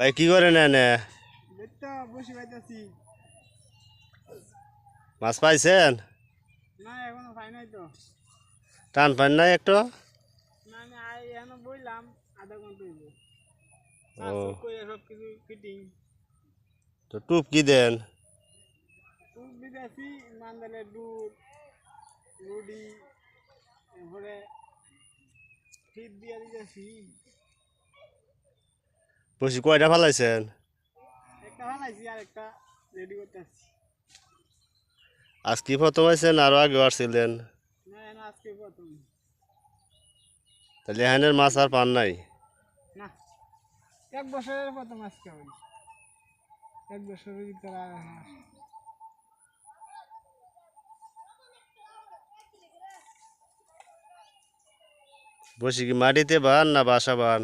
ভাই কি করেন এনে? বসে পাইতেছি। মাছ পাইছেন? না এখনো পাই নাই তো। টান পান নাই একটু? না আমি এখনো বইলাম আধা ঘন্টা হইব। ও কইরা সব কিছু ফিটিং তো টুপ কি দেন? টুপ দিতেছি, মান্দালের দুধ রুডি, এরপরে ফিট দিয়ে দিতেছি। বসি কয়টা ফালাইছেন? একটা হালাইছি আর একটা রেডি করতেছি। আজ কি প্রথম আইছেন আরো আগে আসছিলেন? না না আজকে প্রথম। তাহলে এখানের মাছ আর পান নাই? না 1 বছরের প্রথম আজকে হই। 1 বছরের ভিতরে আর না। বসি কি মাটিতে বান না বাসা বান?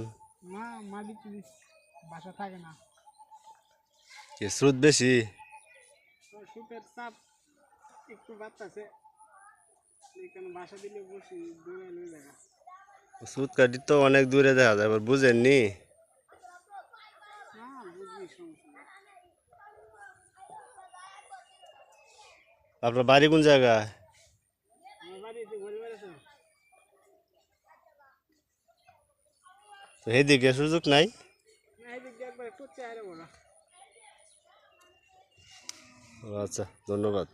না মাটিতে দিচ্ছি, বাসা থাকে না। কি স্রোত বেশি? তো সুপের চাপ একটু বাড়তেছে, এখানে বাসা দিলে বসি দূরে লয়ে জায়গা। স্রোত কাটি তো অনেক দূরে দেখা যায়, এবার বুঝেননি? না বুঝবি সমস্যা নেই। আপনার বাড়ি কোন জায়গায়? আমার বাড়ি এসে ঘুরে বেড়াচ্ছে। তো এইদিকে সুযোগ নাই? না এদিক দিয়ে একবার করছে আরে বড়। ও আচ্ছা, ধন্যবাদ।